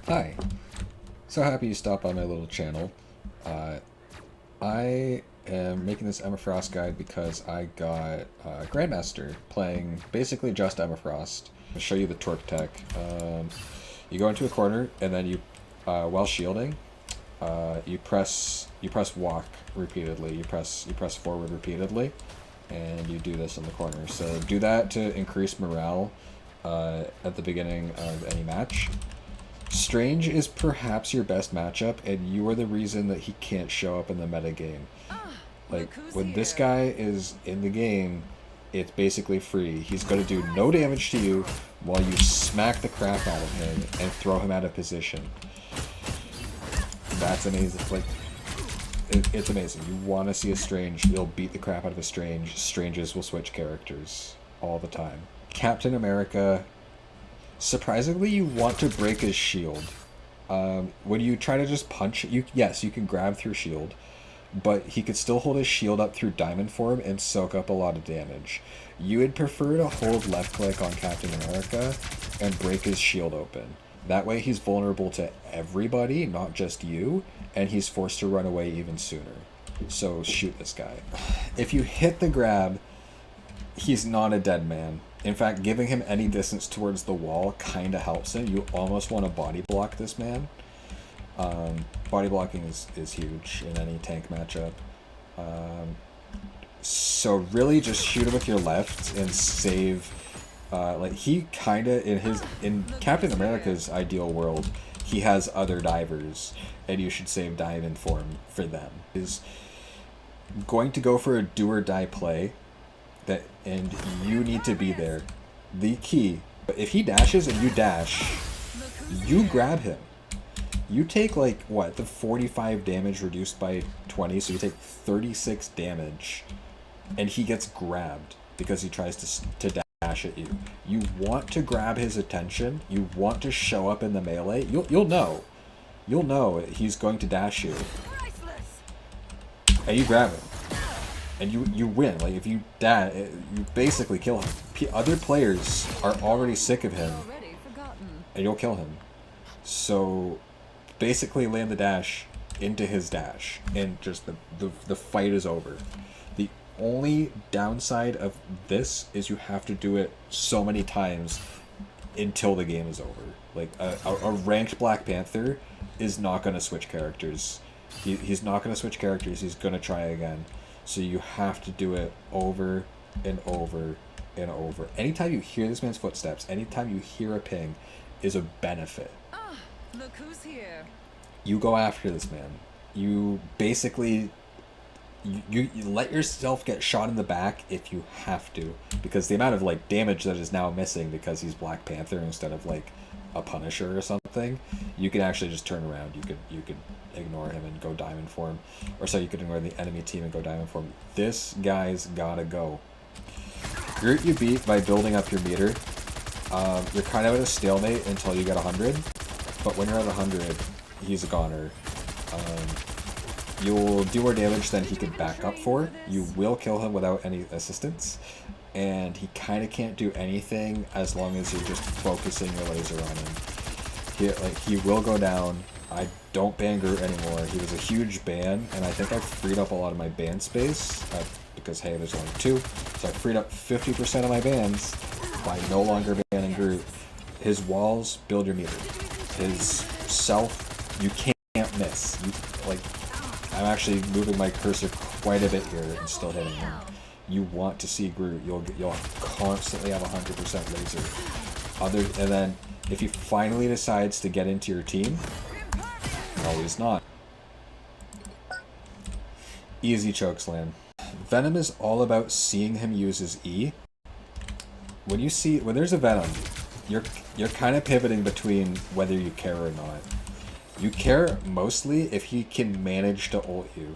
Hi, so happy you stopped by my little channel. Uh, I am making this Emma Frost guide because I got Grandmaster playing basically just Emma Frost. I'll show you the torque tech. You go into a corner and then while shielding, you press walk repeatedly. You press forward repeatedly, and you do this in the corner. So do that to increase morale at the beginning of any match. Strange is perhaps your best matchup, and you are the reason that he can't show up in the meta game. Like, Look who's when this here. guy is in the game, it's basically free. He's going to do no damage to you while you smack the crap out of him and throw him out of position. That's amazing. Like, it's amazing. You want to see a Strange, you'll beat the crap out of a Strange. Stranges will switch characters all the time. Captain America, surprisingly, you want to break his shield. When you try to just punch, yes, you can grab through shield, but he could still hold his shield up through diamond form and soak up a lot of damage. You would prefer to hold left click on Captain America and break his shield open. That way he's vulnerable to everybody, not just you, and he's forced to run away even sooner. So shoot this guy. If you hit the grab, he's not a dead man. In fact, giving him any distance towards the wall kind of helps him. You almost want to body block this man. Body blocking is huge in any tank matchup. So really just shoot him with your left and save. Like, he kind of, in Captain America's ideal world, he has other divers, and you should save diamond form for them. Is going to go for a do or die play, and you need to be there. The key, if he dashes and you dash, Look who's you here. grab him. You take, like, what, the 45 damage reduced by 20, so you take 36 damage, and he gets grabbed because he tries to dash at you. You want to grab his attention. You want to show up in the melee. You'll know. You'll know he's going to dash you, Priceless. and you grab him. And you win. Like, if you you basically kill him. Other players are already sick of him, Already forgotten. and you'll kill him. So basically land the dash into his dash, and just the fight is over. The only downside of this is you have to do it so many times until the game is over. Like, a ranked Black Panther is not going to switch characters. He's not going to switch characters. He's going to try again. So you have to do it over and over and over. Anytime you hear this man's footsteps, anytime you hear a ping, is a benefit. Look who's here. You go after this man. You basically you let yourself get shot in the back if you have to, because the amount of, like, damage that is now missing because he's Black Panther instead of, like, a Punisher or something, you can actually just turn around. You could ignore him and go diamond form, or so you could ignore the enemy team and go diamond form. This guy's gotta go. Groot you beat by building up your meter. You're kind of at a stalemate until you get 100, but when you're at 100, he's a goner. You'll do more damage than he can back up for. You will kill him without any assistance, and he kind of can't do anything as long as you're just focusing your laser on him. He will go down. I don't ban Groot anymore. He was a huge ban, and I think I freed up a lot of my ban space, because, hey, there's only two. So I freed up 50% of my bans by no longer banning Groot. His walls build your meter. His self, you can't miss. Like, I'm actually moving my cursor quite a bit here and still hitting him. You want to see Groot. You'll constantly have 100% laser. And then if he finally decides to get into your team, no, he's not. Easy chokeslam. Venom is all about seeing him use his E. When there's a Venom, you're kind of pivoting between whether you care or not. You care mostly if he can manage to ult you.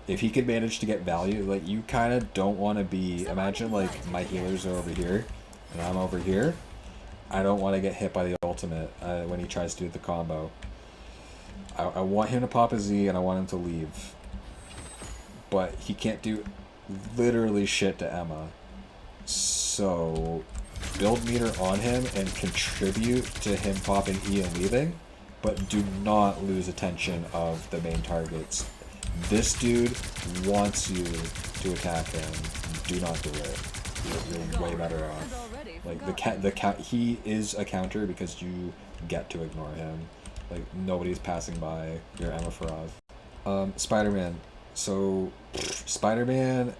If he can manage to get value, like, you kind of don't want to be... Imagine, like, my healers are over here, and I'm over here. I don't want to get hit by the ultimate when he tries to do the combo. I want him to pop a Z, and I want him to leave. But he can't do literally shit to Emma. So build meter on him and contribute to him popping E and leaving, but do not lose attention of the main targets. This dude wants you to attack him. Do not do it. You're way better off. Like he is a counter because you get to ignore him. Like nobody's passing by your Emma Farov. Spider-Man. So Spider-Man,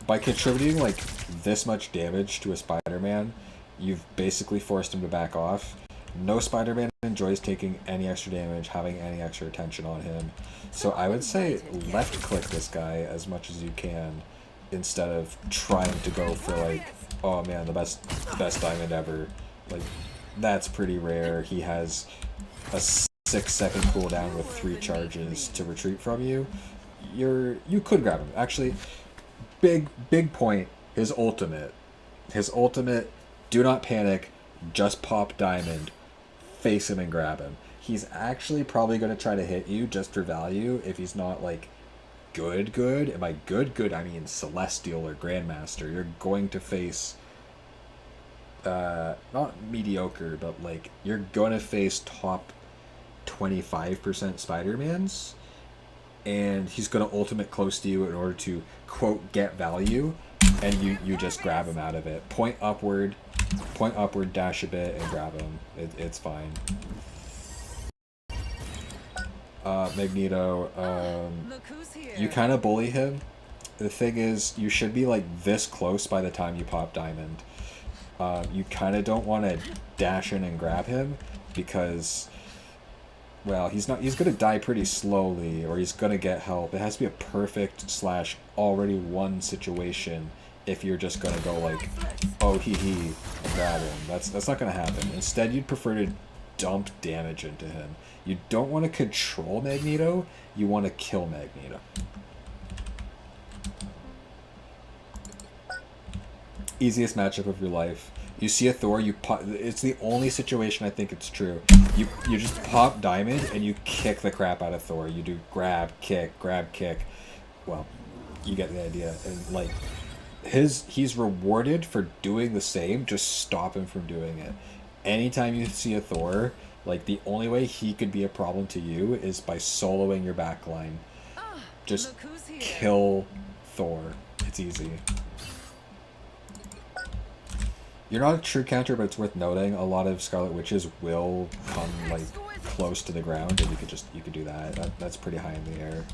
by contributing like this much damage to a Spider-Man, you've basically forced him to back off. No Spider-Man enjoys taking any extra damage, having any extra attention on him. So I would say left click this guy as much as you can instead of trying to go for like, oh man, the best diamond ever. Like that's pretty rare. He has a 6-second cooldown with 3 charges to retreat from you. You could grab him. Actually, big point, his ultimate, do not panic, just pop diamond, face him and grab him. He's actually probably going to try to hit you just for value if he's not like good. And by good I mean Celestial or Grandmaster. You're going to face not mediocre, but like you're going to face top 25% Spider-Mans, and he's going to ultimate close to you in order to quote get value, and you just grab him out of it. Point upward, dash a bit and grab him. It's fine. Magneto, you kind of bully him. The thing is, you should be like this close by the time you pop diamond. You kind of don't want to dash in and grab him because, well, he's going to die pretty slowly, or he's going to get help. It has to be a perfect / already won situation if you're just going to go like, oh, and grab him. That's not going to happen. Instead, you'd prefer to dump damage into him. You don't want to control Magneto, you want to kill Magneto. Easiest matchup of your life. You see a Thor, you pop. It's the only situation I think it's true. You just pop diamond and you kick the crap out of Thor. You do grab, kick. Well, you get the idea. And like, he's rewarded for doing the same. Just stop him from doing it. Anytime you see a Thor, like the only way he could be a problem to you is by soloing your backline. Just kill Thor. It's easy. You're not a true counter, but it's worth noting a lot of Scarlet Witches will come like close to the ground, and you could do that. That's pretty high in the air.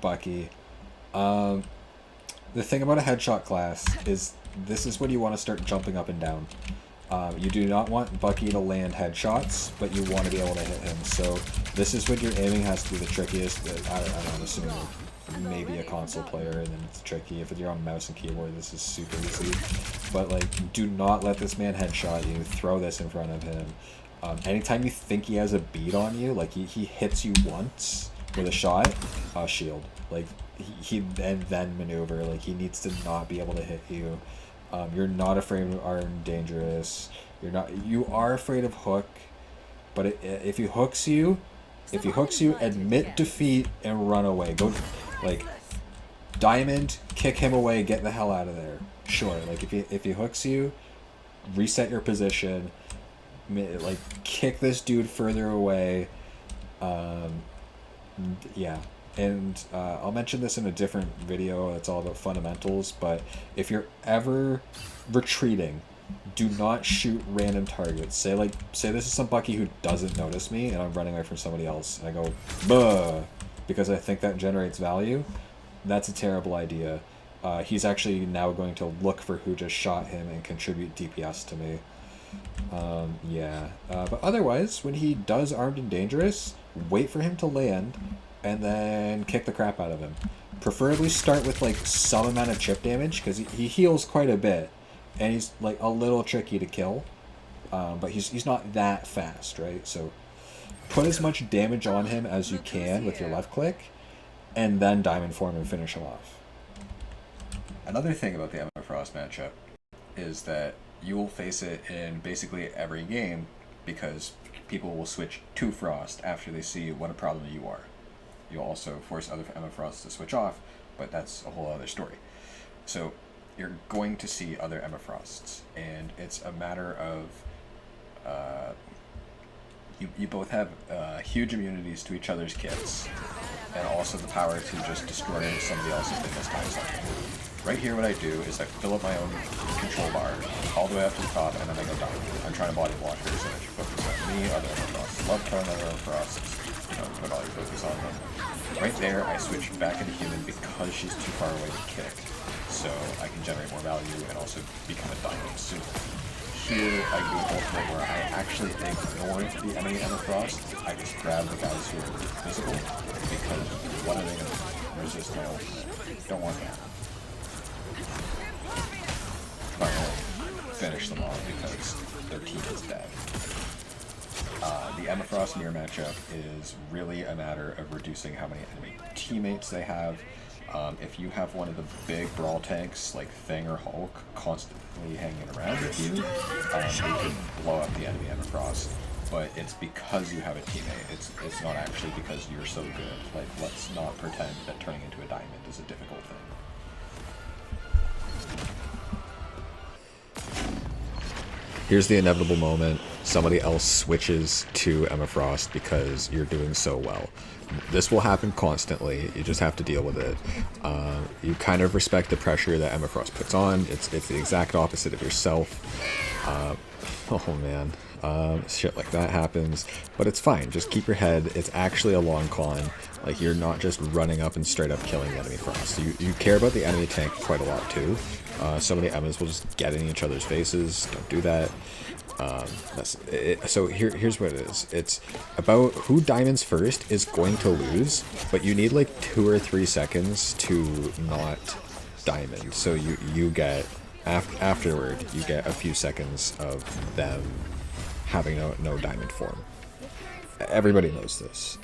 Bucky. The thing about a headshot class is this is when you want to start jumping up and down. You do not want Bucky to land headshots, but you want to be able to hit him. So this is when your aiming has to be the trickiest. I'm assuming maybe a console player, and then it's tricky. If you're on mouse and keyboard, this is super easy. But like, do not let this man headshot you. Throw this in front of him. Anytime you think he has a beat on you, like he hits you once with a shot, shield. Like he and then maneuver. Like he needs to not be able to hit you. You're not afraid of Armed Dangerous. You are afraid of Hook, but if he hooks you, admit defeat and run away. Go, like, diamond, kick him away, get the hell out of there. Sure, like if he hooks you, reset your position, like kick this dude further away. Yeah. And I'll mention this in a different video. It's all about fundamentals. But if you're ever retreating, do not shoot random targets. Say this is some Bucky who doesn't notice me, and I'm running away from somebody else. And I go, buh, because I think that generates value. That's a terrible idea. He's actually now going to look for who just shot him and contribute DPS to me. Yeah. But otherwise, when he does Armed and Dangerous, wait for him to land, and then kick the crap out of him. Preferably start with like some amount of chip damage, because he heals quite a bit, and he's like a little tricky to kill, but he's not that fast, right? So put as much damage on him as you can with your left click, and then diamond form and finish him off. Another thing about the Emma Frost matchup is that you will face it in basically every game, because people will switch to Frost after they see what a problem you are. You'll also force other Emma Frosts to switch off, but that's a whole other story. So you're going to see other Emma Frosts, and it's a matter of you both have huge immunities to each other's kits, and also the power to just destroy somebody else's thing as time something. Right here, what I do is I fill up my own control bar all the way up to the top, and then I go down. I'm trying to body blockers, and I should focus on me, other Emma Frosts. Love killing other Emma Frosts. You know, put all your focus on them. Right there, I switch back into human because she's too far away to kick, so I can generate more value and also become a diamond sooner. Here, I do an ultimate where I actually ignore the enemy Emma Frost. I just grab the guys who are visible, because one of them resist my ultimate. Don't want that. Finally, finish them off because their team is dead. The Emma Frost mirror matchup is really a matter of reducing how many enemy teammates they have. If you have one of the big brawl tanks like Thing or Hulk constantly hanging around with you, they can blow up the enemy Emma Frost. But it's because you have a teammate. It's not actually because you're so good. Like, let's not pretend that turning into a diamond is a difficult thing. Here's the inevitable moment. Somebody else switches to Emma Frost because you're doing so well. This will happen constantly. You just have to deal with it. You kind of respect the pressure that Emma Frost puts on. It's the exact opposite of yourself. Oh man. Shit like that happens. But it's fine. Just keep your head. It's actually a long con. Like, you're not just running up and straight up killing the enemy Frost. You care about the enemy tank quite a lot too. So many Emmas will just get in each other's faces. Don't do that. So here's what it is. It's about who diamonds first is going to lose, but you need like 2 or 3 seconds to not diamond. So you get afterward you get a few seconds of them having no diamond form. Everybody knows this.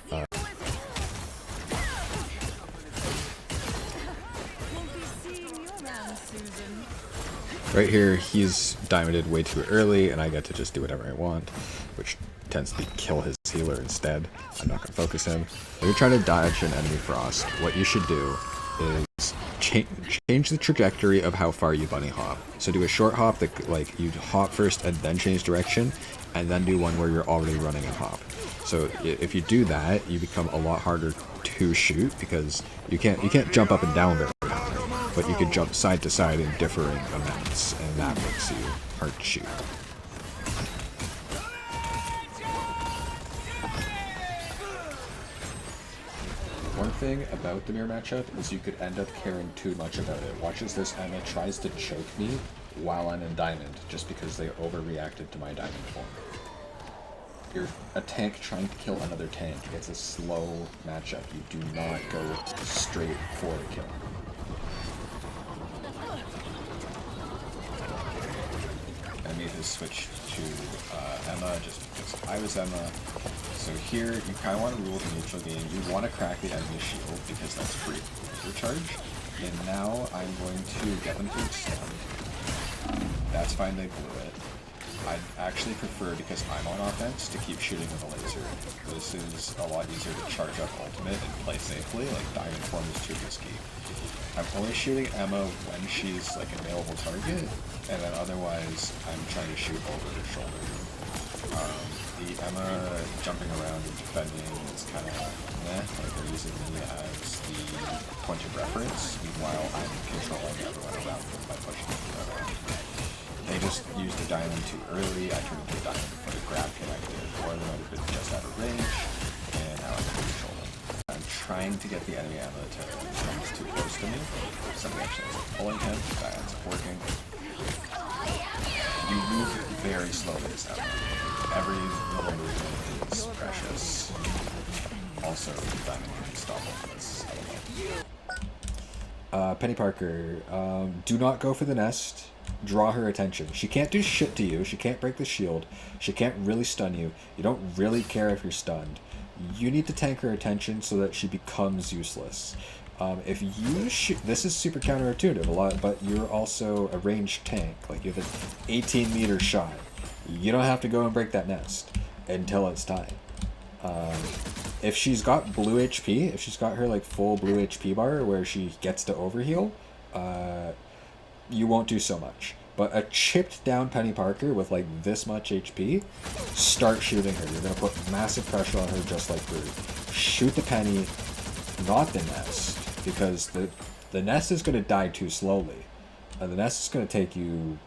Right here, he's diamonded way too early, and I get to just do whatever I want, which tends to kill his healer instead. I'm not going to focus him. When you're trying to dodge an enemy Frost, what you should do is change the trajectory of how far you bunny hop. So do a short hop that, like, you hop first and then change direction, and then do one where you're already running and hop. So if you do that, you become a lot harder to shoot because you can't jump up and down very high, but you can jump side to side in differing amounts, and that makes you hard to shoot. One thing about the mirror matchup is you could end up caring too much about it. Watch as this Emma tries to choke me while I'm in diamond, just because they overreacted to my diamond form. You're a tank trying to kill another tank. It's a slow matchup. You do not go straight for the kill. Enemy has switched to Emma just because I was Emma. So here, you kind of want to rule the neutral game. You want to crack the enemy's shield because that's free recharge. And now I'm going to get them to extend. That's fine, they blew it. I'd actually prefer, because I'm on offense, to keep shooting with a laser. This is a lot easier to charge up ultimate and play safely. Like, diamond form is too risky. I'm only shooting Emma when she's like an available target, and then otherwise I'm trying to shoot over her shoulder. The Emma jumping around and defending is kind of meh, like they're using me as the point of reference, meanwhile I'm controlling everyone around them by pushing them around. They just used the diamond too early. I turned into a diamond before the grab connected, or they might have been just out of range, and now I can control them. I'm trying to get the enemy Emma to come too close to me. Somebody actually ends up pulling him. That ends up working. You move very slowly as Emma. Every little movement is precious. Also, the diamond can stop ultimates. Peni Parker, do not go for the nest. Draw her attention. She can't do shit to you. She can't break the shield. She can't really stun you. You don't really care if you're stunned. You need to tank her attention so that she becomes useless. If you shoot, this is super counterintuitive a lot, but you're also a ranged tank. Like, you have an 18-meter shot. You don't have to go and break that nest until it's time. If she's got blue HP, if she's got her like full blue HP bar where she gets to overheal, you won't do so much. But a chipped down Penny Parker with like this much HP, start shooting her. You're going to put massive pressure on her just like Brood. Shoot the Penny, not the nest, because the nest is going to die too slowly. The nest is going to take you,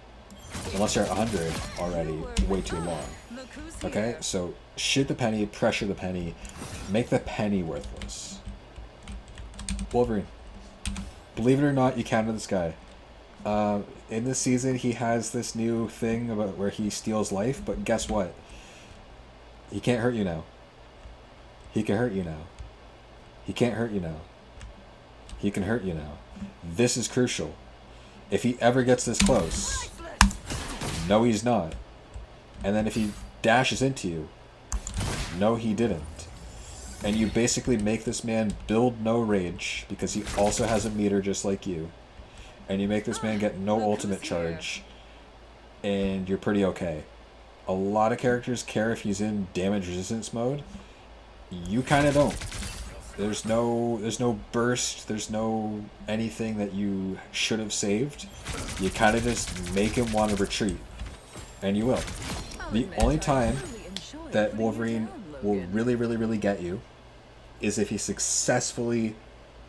unless you're at 100 already, way too long. Look who's Okay, here. so shoot the Penny, pressure the Penny, make the Penny worthless. Wolverine. Believe it or not, you counter this guy. In this season, he has this new thing about where he steals life, but guess what? He can't hurt you now. He can hurt you now. He can't hurt you now. He can hurt you now. This is crucial. If he ever gets this close, no, he's not. And then if he dashes into you, no, he didn't. And you basically make this man build no rage because he also has a meter just like you. And you make this man get no ultimate charge, and you're pretty okay. A lot of characters care if he's in damage resistance mode. You kind of don't. There's no burst, there's no anything that you should have saved. You kind of just make him want to retreat, and you will. The only time that Wolverine will really get you is if he successfully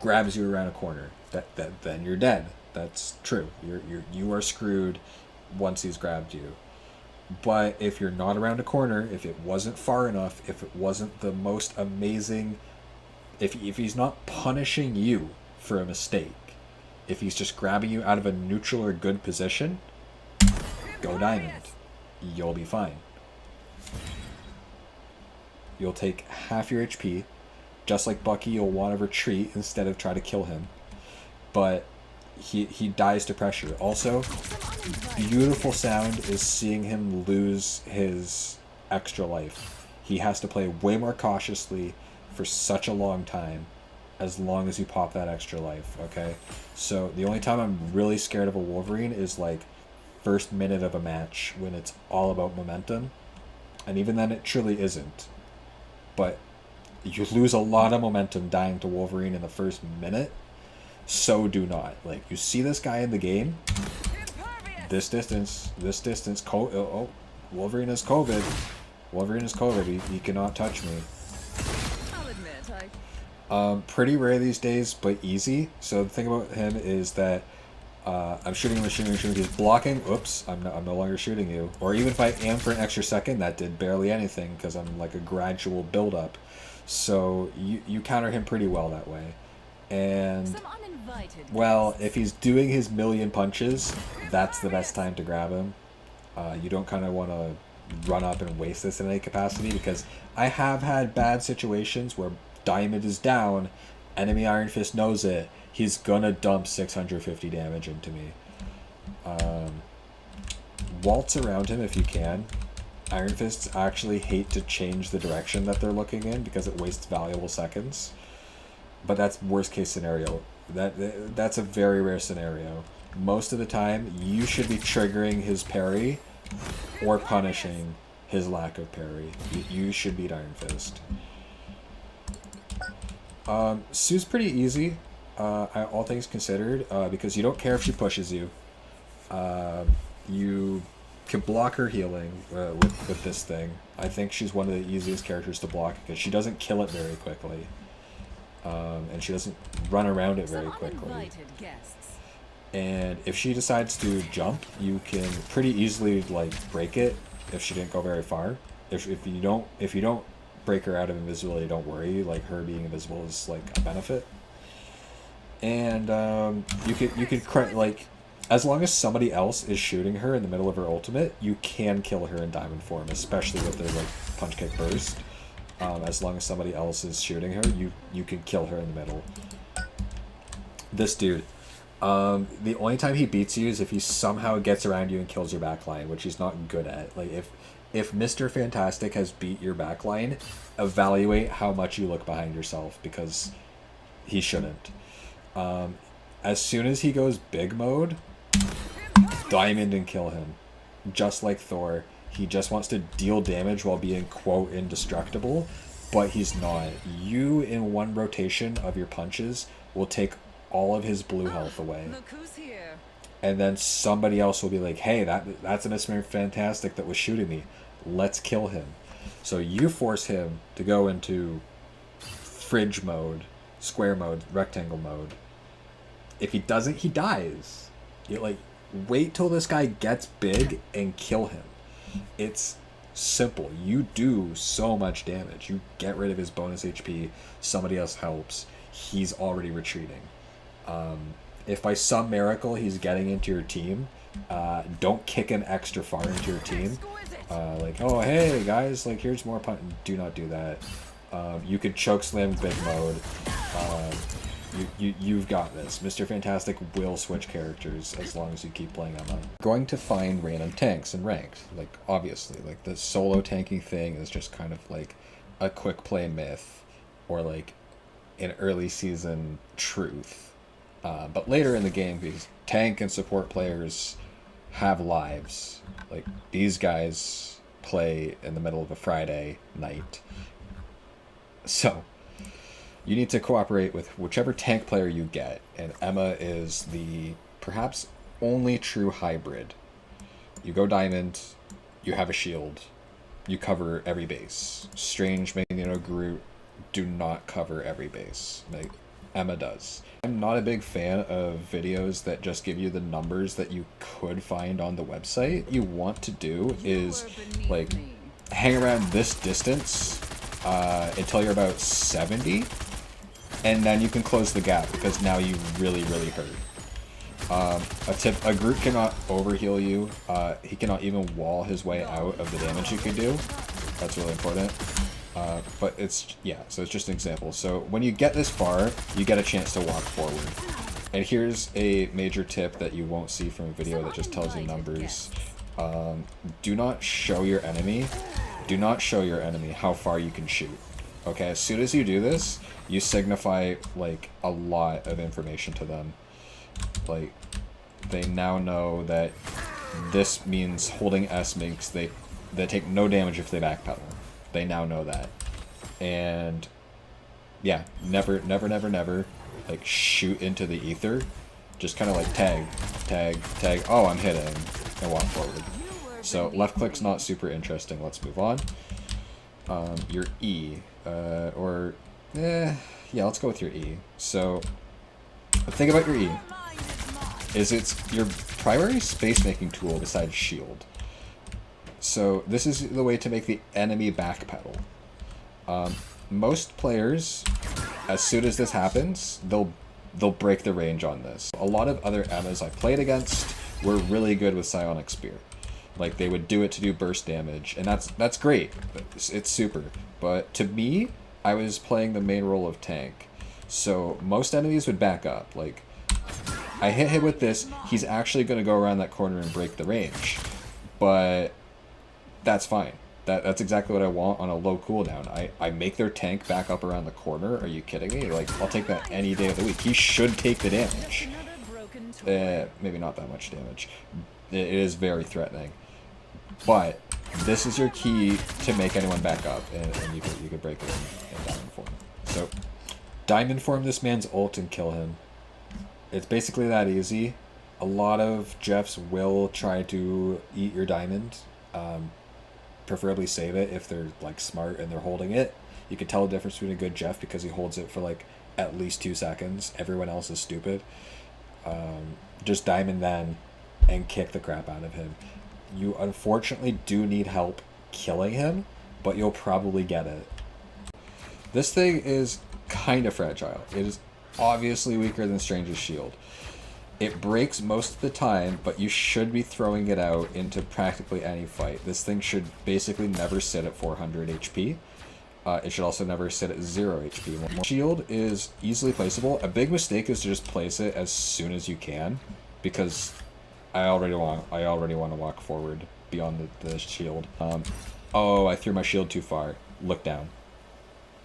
grabs you around a corner. Then you're dead. That's true. You are screwed once he's grabbed you. But if you're not around a corner, if it wasn't far enough, if it wasn't the most amazing, if he's not punishing you for a mistake, if he's just grabbing you out of a neutral or good position, go diamond. You'll be fine. You'll take half your HP. Just like Bucky, you'll want to retreat instead of try to kill him. But he dies to pressure. Also, beautiful sound is seeing him lose his extra life. He has to play way more cautiously for such a long time, as long as you pop that extra life, okay? So the only time I'm really scared of a Wolverine is like first minute of a match when it's all about momentum. And even then it truly isn't. But you lose a lot of momentum dying to Wolverine in the first minute. So do not. Like, you see this guy in the game, this distance, Wolverine is COVID. Wolverine is COVID. He cannot touch me. I'll admit, Pretty rare these days, but easy. So the thing about him is that I'm shooting him. He's blocking. Oops, I'm no longer shooting you. Or even if I am for an extra second, that did barely anything because I'm like a gradual build-up. So you counter him pretty well that way. And, some uninvited well, guests. if he's doing his million punches, that's the best time to grab him. You don't kind of want to run up and waste this in any capacity, because I have had bad situations where Diamond is down, enemy Iron Fist knows it, he's gonna dump 650 damage into me. Waltz around him if you can. Iron Fists actually hate to change the direction that they're looking in because it wastes valuable seconds. But that's worst case scenario. That's a very rare scenario. Most of the time, you should be triggering his parry or punishing his lack of parry. You should beat Iron Fist. Sue's pretty easy, all things considered, because you don't care if she pushes you. You can block her healing with this thing. I think she's one of the easiest characters to block because she doesn't kill it very quickly. And she doesn't run around it very Some quickly. uninvited guests. And if she decides to jump, you can pretty easily like break it if she didn't go very far. If you don't break her out of invisibility, don't worry. Like, her being invisible is like a benefit. And you could like, as long as somebody else is shooting her in the middle of her ultimate, you can kill her in diamond form, especially with their like punch kick burst. As long as somebody else is shooting her, you can kill her in the middle. This dude, the only time he beats you is if he somehow gets around you and kills your backline, which he's not good at. Like, if Mr. Fantastic has beat your backline, evaluate how much you look behind yourself, because he shouldn't. As soon as he goes big mode, diamond and kill him. Just like Thor. He just wants to deal damage while being, quote, indestructible, but he's not. You, in one rotation of your punches, will take all of his blue health away. Look who's here. and then somebody else will be like, hey, that's a Mr. Fantastic that was shooting me. Let's kill him. So you force him to go into fridge mode, square mode, rectangle mode. If he doesn't, he dies. You like wait till this guy gets big and kill him. It's simple. You do so much damage. You get rid of his bonus HP, somebody else helps, he's already retreating. If by some miracle he's getting into your team, don't kick him extra far into your team. Like, oh hey guys, like here's more punt. Do not do that. You could choke slam big mode. You've got this. Mr. Fantastic will switch characters as long as you keep playing Emma. Going to find random tanks in ranked. Like, obviously, like the solo tanking thing is just kind of like a quick play myth or like an early season truth. But later in the game, because tank and support players have lives. Like, these guys play in the middle of a Friday night. So you need to cooperate with whichever tank player you get, and Emma is the perhaps only true hybrid. You go diamond, you have a shield, you cover every base. Strange, Magneto, Groot do not cover every base. Like, Emma does. I'm not a big fan of videos that just give you the numbers that you could find on the website. What you want to do is like hang around this distance until you're about 70. And then you can close the gap, because now you really hurt. A Groot cannot overheal you. He cannot even wall his way out of the damage you could do. That's really important. But it's, yeah, so it's just an example. So when you get this far, you get a chance to walk forward. And here's a major tip that you won't see from a video that just tells you numbers. Do not show your enemy. Do not show your enemy how far you can shoot. Okay, as soon as you do this, you signify like a lot of information to them. Like, they now know that this means holding S makes they take no damage if they backpedal. They now know that. And yeah, never like shoot into the ether. Just kind of like tag. Oh, I'm hitting, and walk forward. So left click's not super interesting. Let's move on. Your E, yeah, let's go with your E. So the thing about your E is it's your primary space making tool besides shield. So this is the way to make the enemy backpedal. Most players, as soon as this happens, they'll break the range on this. A lot of other Emmas I played against were really good with Psionic Spear. Like, they would do it to do burst damage, and that's great. It's super. But to me, I was playing the main role of tank. So most enemies would back up. Like, I hit him with this, he's actually going to go around that corner and break the range. But that's fine. That's exactly what I want on a low cooldown. I make their tank back up around the corner. Are you kidding me? Like, I'll take that any day of the week. He should take the damage. Maybe not that much damage. It is very threatening. But this is your key to make anyone back up, and you could break it in diamond form. So diamond form this man's ult and kill him. It's basically that easy. A lot of Jeffs will try to eat your diamond. Preferably save it if they're like smart and they're holding it. You can tell the difference between a good Jeff because he holds it for like at least 2 seconds. Everyone else is stupid. Just diamond then and kick the crap out of him. You unfortunately do need help killing him, but you'll probably get it. This thing is kind of fragile. It is obviously weaker than Strange's shield. It breaks most of the time, but you should be throwing it out into practically any fight. This thing should basically never sit at 400 HP. It should also never sit at 0 HP. Shield is easily placeable. A big mistake is to just place it as soon as you can, because I already want to walk forward beyond the shield. Oh, I threw my shield too far. Look down.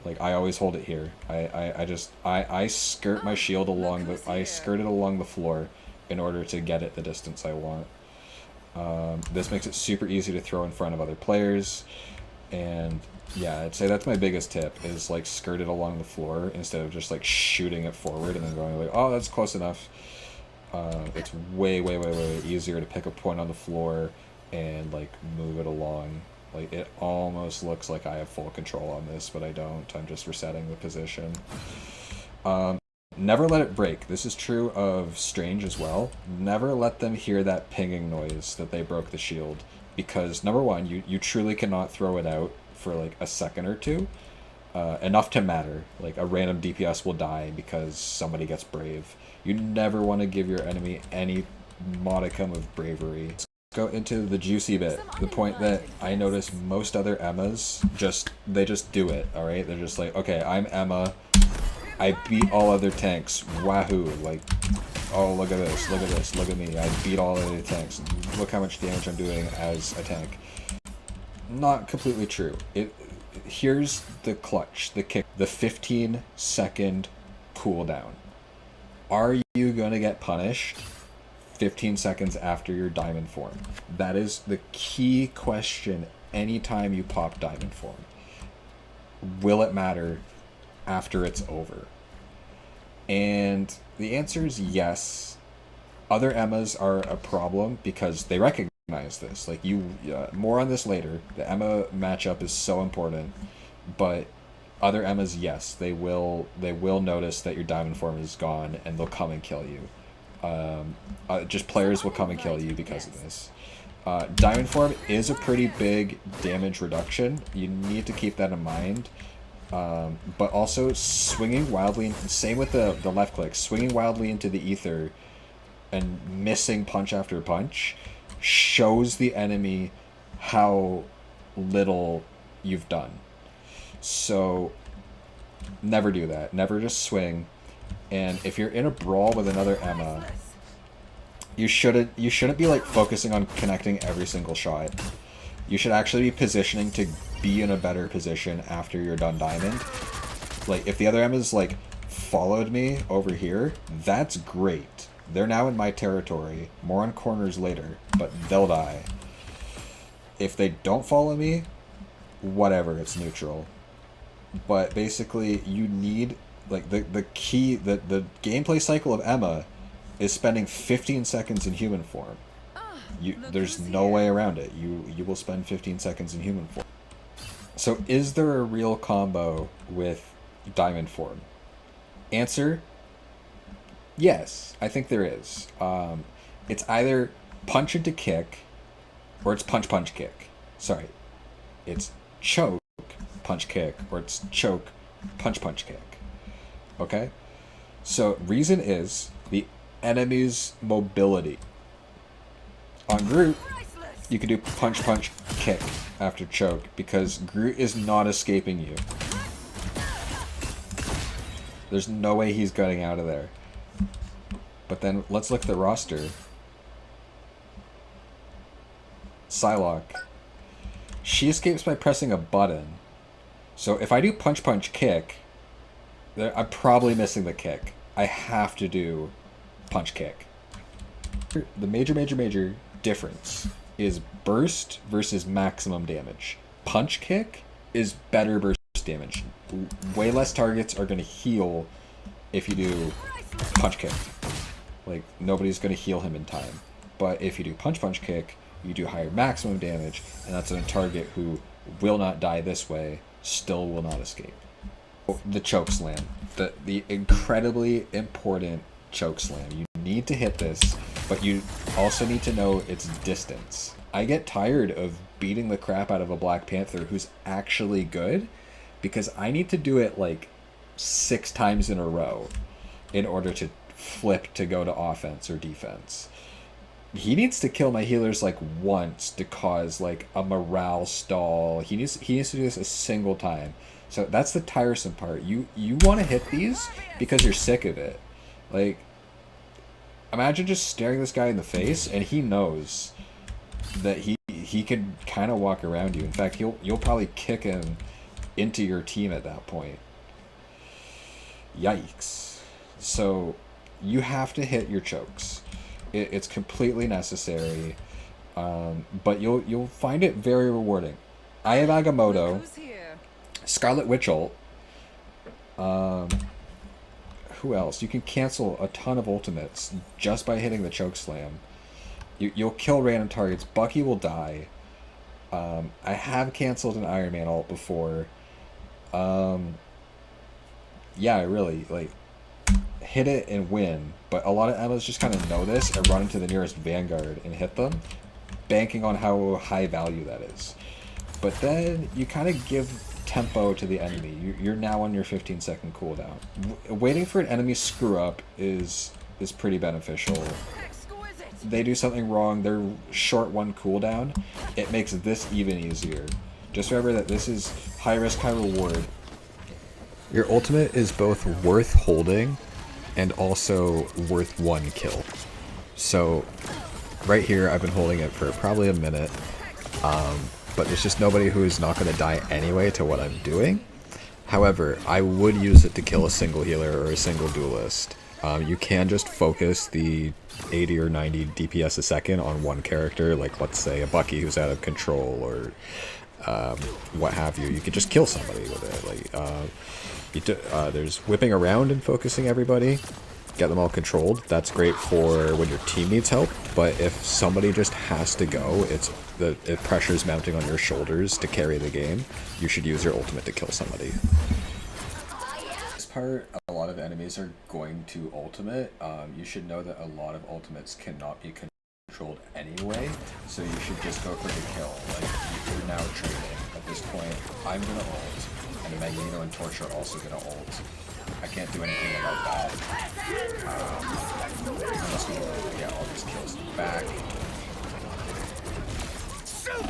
Like, I always hold it here. I skirt my shield along I skirt it along the floor in order to get it the distance I want. This makes it super easy to throw in front of other players, and yeah, I'd say that's my biggest tip, is like skirt it along the floor instead of just like shooting it forward and then going like, oh, that's close enough. It's way easier to pick a point on the floor and like move it along. Like it almost looks like I have full control on this, but I don't. I'm just resetting the position. Never let it break. This is true of Strange as well. Never let them hear that pinging noise that they broke the shield, because number one, you truly cannot throw it out for like a second or two. Enough to matter. Like a random DPS will die because somebody gets brave. You never want to give your enemy any modicum of bravery. Let's go into the juicy bit. The point that I notice most other Emmas they just do it. All right, they're just like, okay, I'm Emma. I beat all other tanks. Wahoo! Like, oh, look at this, look at this, look at me. I beat all other tanks. Look how much damage I'm doing as a tank. Not completely true. Here's the clutch, the kick, the 15-second cooldown. Are you gonna get punished 15 seconds after your diamond form? That is the key question anytime you pop diamond form. Will it matter after it's over? And the answer is yes. Other Emmas are a problem because they recognize this. Like more on this later. The Emma matchup is so important, but other Emmas, yes, they will notice that your diamond form is gone and they'll come and kill you. Just players will come and kill you because of this. Diamond form is a pretty big damage reduction. You need to keep that in mind. But also swinging wildly, same with the left click, swinging wildly into the ether and missing punch after punch shows the enemy how little you've done. So never do that. Never just swing. And if you're in a brawl with another Emma, you shouldn't be like focusing on connecting every single shot. You should actually be positioning to be in a better position after you're done diamond. Like if the other Emma's like followed me over here, that's great. They're now in my territory. More on corners later, but they'll die. If they don't follow me, whatever, it's neutral. But basically you need like the key, the gameplay cycle of Emma is spending 15 seconds in human form. There's no way around it. You will spend 15 seconds in human form. So is there a real combo with diamond form? Answer: yes, I think there is. It's either punch into kick, or it's punch punch kick. Sorry, it's choke punch kick, or it's choke punch punch kick. Okay, so reason is the enemy's mobility. On Groot, you can do punch punch kick after choke because Groot is not escaping you. There's no way he's getting out of there. But then let's look at the roster. Psylocke. She escapes by pressing a button. So if I do punch punch kick, I'm probably missing the kick. I have to do punch kick. The major difference is burst versus maximum damage. Punch kick is better burst damage. Way less targets are going to heal if you do punch kick. Like, nobody's going to heal him in time. But if you do punch punch kick, you do higher maximum damage, and that's on a target who will not die this way, still will not escape. The choke slam. The incredibly important choke slam. You need to hit this, but you also need to know its distance. I get tired of beating the crap out of a Black Panther who's actually good because I need to do it like 6 times in a row in order to flip to go to offense or defense. He needs to kill my healers like once to cause like a morale stall. He needs to do this a single time. So that's the tiresome part. You want to hit these because you're sick of it. Like, imagine just staring this guy in the face and he knows that he can kind of walk around you. In fact, you'll probably kick him into your team at that point. Yikes. So you have to hit your chokes. It's completely necessary, but you'll find it very rewarding. I have Agamotto, Scarlet Witch ult. who else? You can cancel a ton of ultimates just by hitting the choke slam. You'll kill random targets. Bucky will die. I have canceled an Iron Man ult before. Yeah, really, like, hit it and win. But a lot of Emmas just kind of know this and run into the nearest Vanguard and hit them, banking on how high value that is. But then you kind of give tempo to the enemy. You're now on your 15-second cooldown. Waiting for an enemy screw up is pretty beneficial. They do something wrong, they're short one cooldown, it makes this even easier. Just remember that this is high risk, high reward. Your ultimate is both worth holding and also worth one kill. So right here I've been holding it for probably a minute, but there's just nobody who is not going to die anyway to what I'm doing. However, I would use it to kill a single healer or a single duelist. You can just focus the 80 or 90 DPS a second on one character, like let's say a Bucky who's out of control or what have you. You could just kill somebody with it. Like there's whipping around and focusing everybody, get them all controlled. That's great for when your team needs help, but if somebody just has to go, the pressure's mounting on your shoulders to carry the game. You should use your ultimate to kill somebody. This part, a lot of enemies are going to ultimate. You should know that a lot of ultimates cannot be controlled anyway, so you should just go for the kill. Like, you're now trading. At this point, I'm gonna ult, and Magneto and Torch are also gonna ult. I can't do anything about that. Unless we get all these kills back.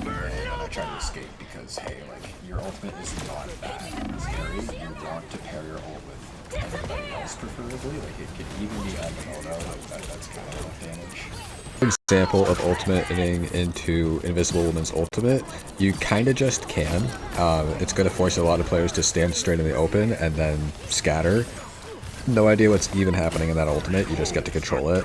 And I try to escape because, hey, like, your ultimate is not that scary. You want to pair your ult with everybody else, preferably. Like, it could even be Agamotto, like, that's kind of enough damage. Example of ultimating into Invisible Woman's ultimate, you kind of just can. It's going to force a lot of players to stand straight in the open and then scatter. No idea what's even happening in that ultimate, you just get to control it.